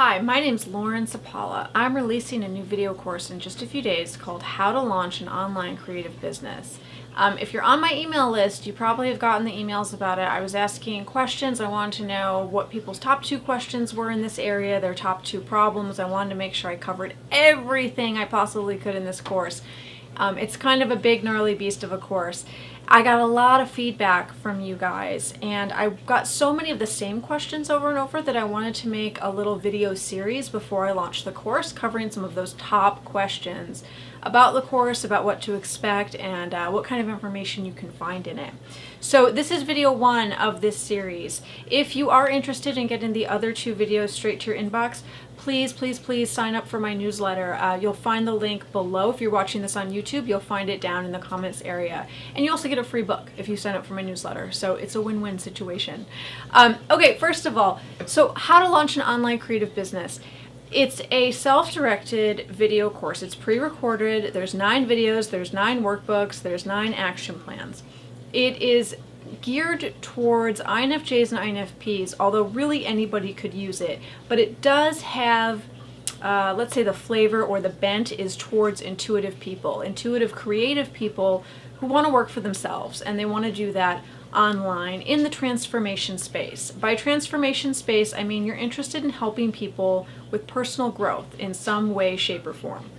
Hi, my name's Lauren Sapala. I'm releasing a new video course in just a few days called How to Launch an Online Creative Business. If you're on my email list, you probably have gotten the emails about it. I was asking questions. I wanted to know what people's top 2 questions were in this area, their top 2 problems. I wanted to make sure I covered everything I possibly could in this course. It's kind of a big, gnarly beast of a course. I got a lot of feedback from you guys, and I got so many of the same questions over and over that I wanted to make a little video series before I launched the course, covering some of those top questions about the course, about what to expect, and what kind of information you can find in it. So this is video 1 of this series. If you are interested in getting the other 2 videos straight to your inbox, please sign up for my newsletter. You'll find the link below. If you're watching this on YouTube, you'll find it down in the comments area. And you also get a free book if you sign up for my newsletter. So it's a win-win situation. Okay, first of all, so how to launch an online creative business. It's a self-directed video course. It's pre-recorded. There's 9 videos, there's 9 workbooks, there's 9 action plans. It is geared towards INFJs and INFPs, although really anybody could use it. But it does have, let's say the flavor or the bent is towards intuitive people, intuitive creative people who want to work for themselves, and they want to do that online in the transformation space. By transformation space, I mean you're interested in helping people with personal growth in some way, shape, or form.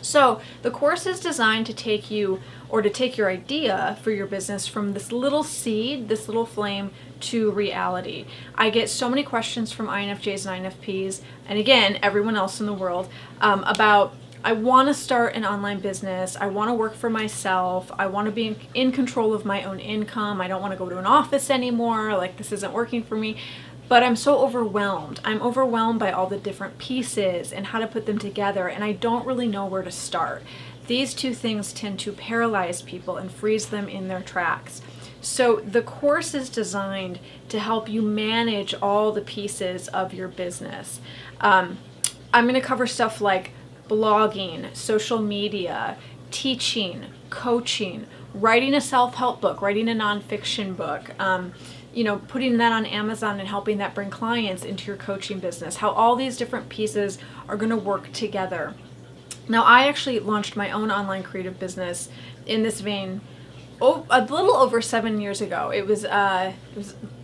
So the course is designed to take you, or to take your idea for your business from this little seed, this little flame, to reality. I get so many questions from INFJs and INFPs, and again, everyone else in the world, about I want to start an online business. I want to work for myself. I want to be in control of my own income. I don't want to go to an office anymore. Like, this isn't working for me. But I'm so overwhelmed. I'm overwhelmed by all the different pieces and how to put them together, and I don't really know where to start. These 2 things tend to paralyze people and freeze them in their tracks. So the course is designed to help you manage all the pieces of your business. I'm going to cover stuff like blogging, social media, teaching, coaching, writing a self-help book, writing a nonfiction book, putting that on Amazon and helping that bring clients into your coaching business, how all these different pieces are going to work together. Now, I actually launched my own online creative business in this vein a little over 7 years ago. It was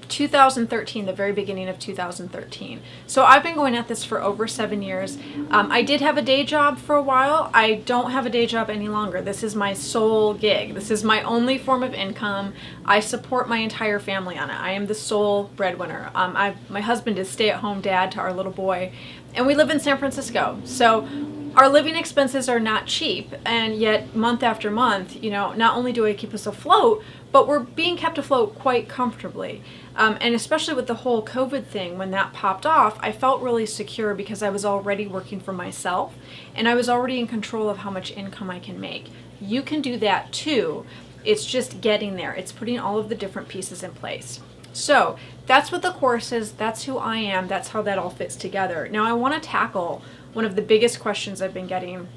2013, the very beginning of 2013. So I've been going at this for over 7 years. I did have a day job for a while. I don't have a day job any longer. This is my sole gig. This is my only form of income. I support my entire family on it. I am the sole breadwinner. My husband is stay-at-home dad to our little boy, and we live in San Francisco. So our living expenses are not cheap, and yet month after month, not only do I keep us afloat, but we're being kept afloat quite comfortably. And especially with the whole COVID thing, when that popped off, I felt really secure because I was already working for myself, and I was already in control of how much income I can make. You can do that too. It's just getting there. It's putting all of the different pieces in place. So that's what the course is. That's who I am. That's how that all fits together. Now I want to tackle one of the biggest questions I've been getting,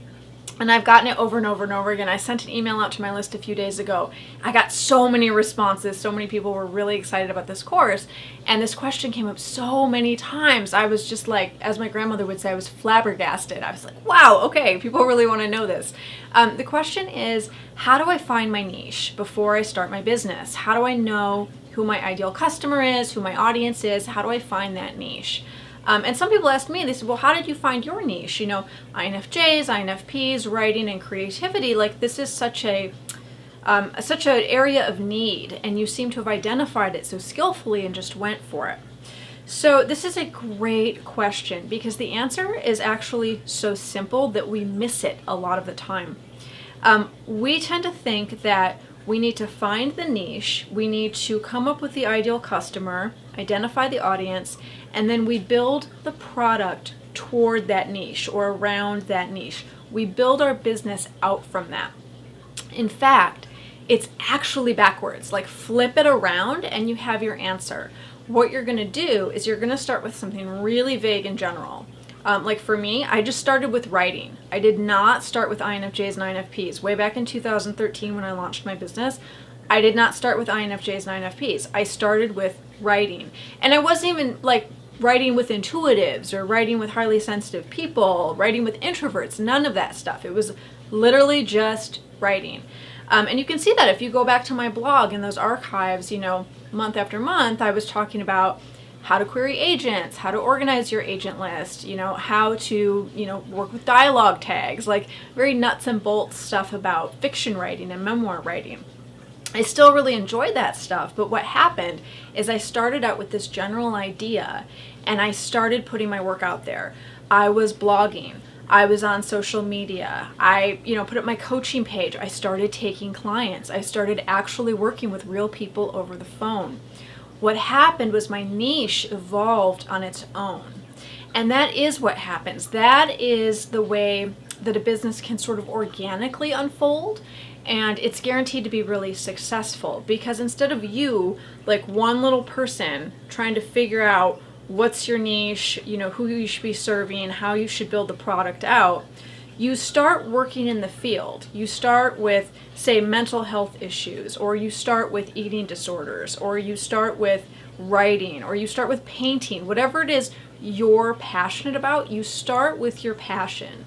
and I've gotten it over and over and over again. I sent an email out to my list a few days ago. I got so many responses. So many people were really excited about this course, and this question came up so many times. I was just like, as my grandmother would say, I was flabbergasted. I was like, wow, okay, people really want to know this. The question is, how do I find my niche before I start my business? How do I know who my ideal customer is, who my audience is? How do I find that niche? And some people ask me, they said, well, how did you find your niche? INFJs, INFPs, writing and creativity, like this is such an area of need, and you seem to have identified it so skillfully and just went for it. So this is a great question because the answer is actually so simple that we miss it a lot of the time. We tend to think that we need to find the niche, we need to come up with the ideal customer, identify the audience, and then we build the product toward that niche or around that niche. We build our business out from that. In fact, it's actually backwards. Like, flip it around and you have your answer. What you're going to do is you're going to start with something really vague and general. Like for me, I just started with writing. I did not start with INFJs and INFPs. Way back in 2013 when I launched my business, I did not start with INFJs and INFPs. I started with writing. And I wasn't even like writing with intuitives or writing with highly sensitive people, writing with introverts, none of that stuff. It was literally just writing. And you can see that if you go back to my blog in those archives, month after month, I was talking about how to query agents, how to organize your agent list, how to, work with dialogue tags, like very nuts and bolts stuff about fiction writing and memoir writing. I still really enjoyed that stuff, but what happened is I started out with this general idea and I started putting my work out there. I was blogging. I was on social media. I, put up my coaching page. I started taking clients. I started actually working with real people over the phone. What happened was my niche evolved on its own. And that is what happens. That is the way that a business can sort of organically unfold. And it's guaranteed to be really successful because instead of you, like one little person, trying to figure out what's your niche, who you should be serving, how you should build the product out, you start working in the field. You start with, say, mental health issues, or you start with eating disorders, or you start with writing, or you start with painting, whatever it is you're passionate about, you start with your passion.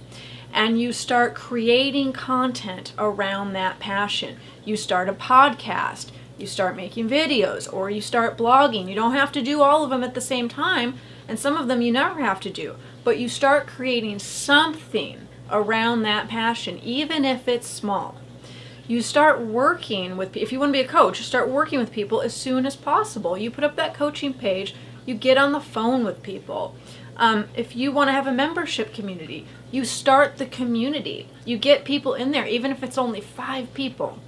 And you start creating content around that passion. You start a podcast, you start making videos, or you start blogging. You don't have to do all of them at the same time, and some of them you never have to do. But you start creating something around that passion, even if it's small. You start working with, if you want to be a coach, you start working with people as soon as possible. You put up that coaching page, you get on the phone with people. If you want to have a membership community, you start the community. You get people in there, even if it's only 5 people.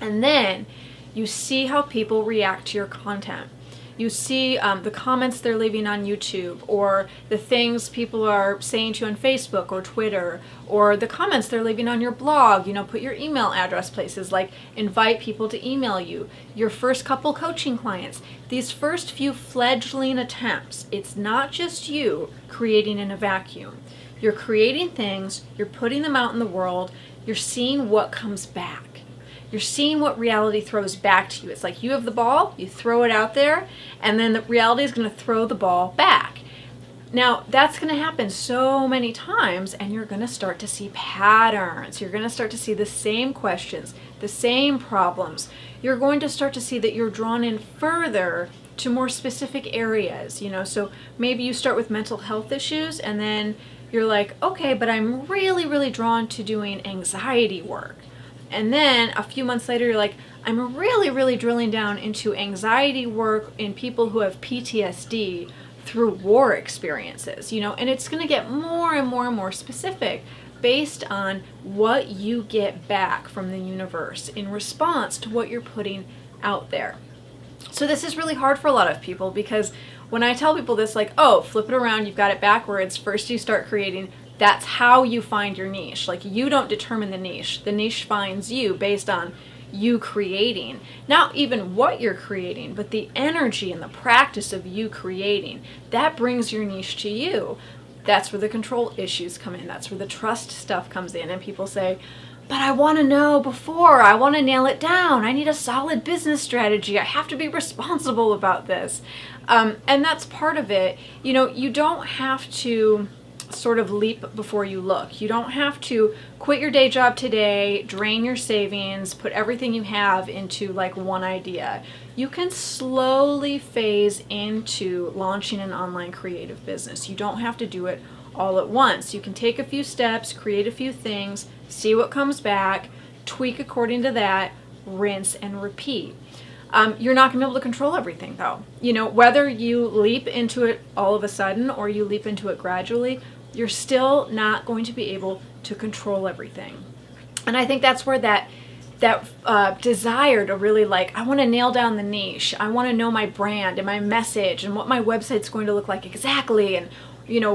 And then you see how people react to your content. You see the comments they're leaving on YouTube, or the things people are saying to you on Facebook or Twitter, or the comments they're leaving on your blog. Put your email address places, like invite people to email you. Your first couple coaching clients. These first few fledgling attempts, it's not just you creating in a vacuum. You're creating things, you're putting them out in the world, you're seeing what comes back. You're seeing what reality throws back to you. It's like you have the ball, you throw it out there, and then the reality is going to throw the ball back. Now, that's going to happen so many times, and you're going to start to see patterns. You're going to start to see the same questions, the same problems. You're going to start to see that you're drawn in further to more specific areas. So maybe you start with mental health issues, and then you're like, okay, but I'm really, really drawn to doing anxiety work. And then a few months later, you're like, I'm really, really drilling down into anxiety work in people who have PTSD through war experiences, and it's going to get more and more and more specific based on what you get back from the universe in response to what you're putting out there. So this is really hard for a lot of people because when I tell people this, like, oh, flip it around, you've got it backwards. First you start creating. That's how you find your niche. Like, you don't determine the niche finds you based on you creating, not even what you're creating, but the energy and the practice of you creating. That brings your niche to you. That's where the control issues come in. That's where the trust stuff comes in. And people say, but I want to know before, I want to nail it down. I need a solid business strategy. I have to be responsible about this. And that's part of it. You don't have to sort of leap before you look. You don't have to quit your day job today, drain your savings, put everything you have into like one idea. You can slowly phase into launching an online creative business. You don't have to do it all at once. You can take a few steps, create a few things, see what comes back, tweak according to that, rinse and repeat. You're not going to be able to control everything though. Whether you leap into it all of a sudden or you leap into it gradually, you're still not going to be able to control everything. And I think that's where that desire to really I want to nail down the niche. I want to know my brand and my message and what my website's going to look like exactly, and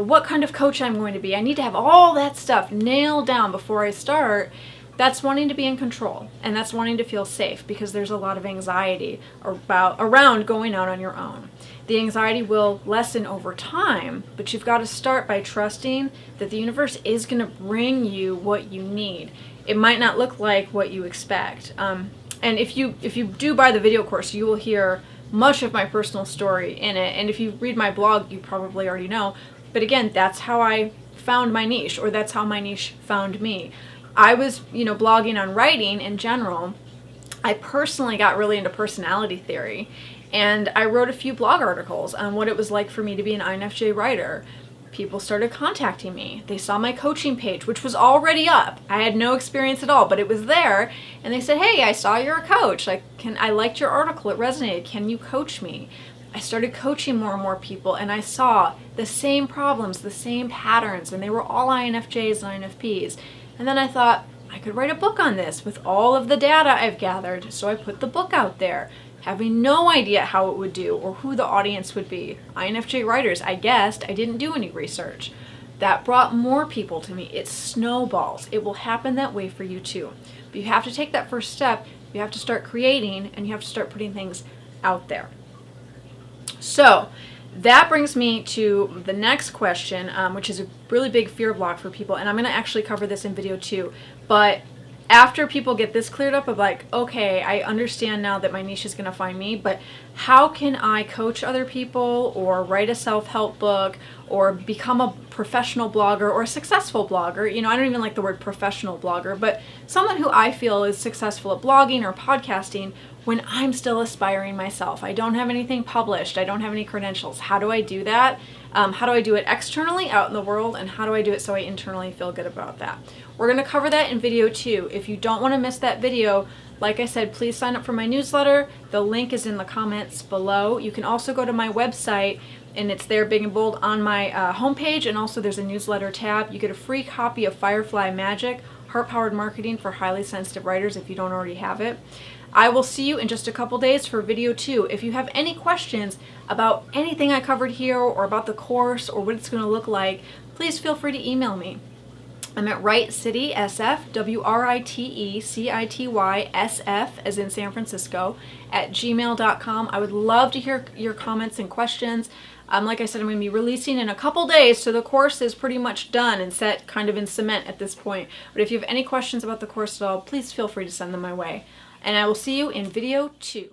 what kind of coach I'm going to be. I need to have all that stuff nailed down before I start. That's wanting to be in control, and that's wanting to feel safe because there's a lot of anxiety around going out on your own. The anxiety will lessen over time, but you've got to start by trusting that the universe is going to bring you what you need. It might not look like what you expect. And if you do buy the video course, you will hear much of my personal story in it. And if you read my blog, you probably already know. But again, that's how I found my niche, or that's how my niche found me. I was, blogging on writing in general. I personally got really into personality theory, and I wrote a few blog articles on what it was like for me to be an INFJ writer. People started contacting me. They saw my coaching page, which was already up. I had no experience at all, but it was there. And they said, hey, I saw you're a coach. I liked your article. It resonated. Can you coach me? I started coaching more and more people, and I saw the same problems, the same patterns, and they were all INFJs and INFPs. And then I thought, I could write a book on this with all of the data I've gathered. So I put the book out there, having no idea how it would do or who the audience would be. INFJ writers, I guessed. I didn't do any research. That brought more people to me. It snowballs. It will happen that way for you too. But you have to take that first step. You have to start creating, and you have to start putting things out there. So that brings me to the next question, which is a really big fear block for people. And I'm going to actually cover this in video 2. But after people get this cleared up of like, okay, I understand now that my niche is going to find me, but how can I coach other people or write a self-help book or become a professional blogger or a successful blogger? I don't even like the word professional blogger, but someone who I feel is successful at blogging or podcasting when I'm still aspiring myself. I don't have anything published. I don't have any credentials. How do I do that? How do I do it externally out in the world? And how do I do it so I internally feel good about that? We're going to cover that in video 2. If you don't want to miss that video, like I said, please sign up for my newsletter. The link is in the comments below. You can also go to my website, and it's there big and bold on my homepage, and also there's a newsletter tab. You get a free copy of Firefly Magic, Heart-Powered Marketing for Highly Sensitive Writers if you don't already have it. I will see you in just a couple days for video 2. If you have any questions about anything I covered here or about the course or what it's going to look like, please feel free to email me. I'm at WriteCitySF, WRITECITYSF, as in San Francisco, at gmail.com. I would love to hear your comments and questions. Like I said, I'm going to be releasing in a couple days, so the course is pretty much done and set kind of in cement at this point. But if you have any questions about the course at all, please feel free to send them my way. And I will see you in video 2.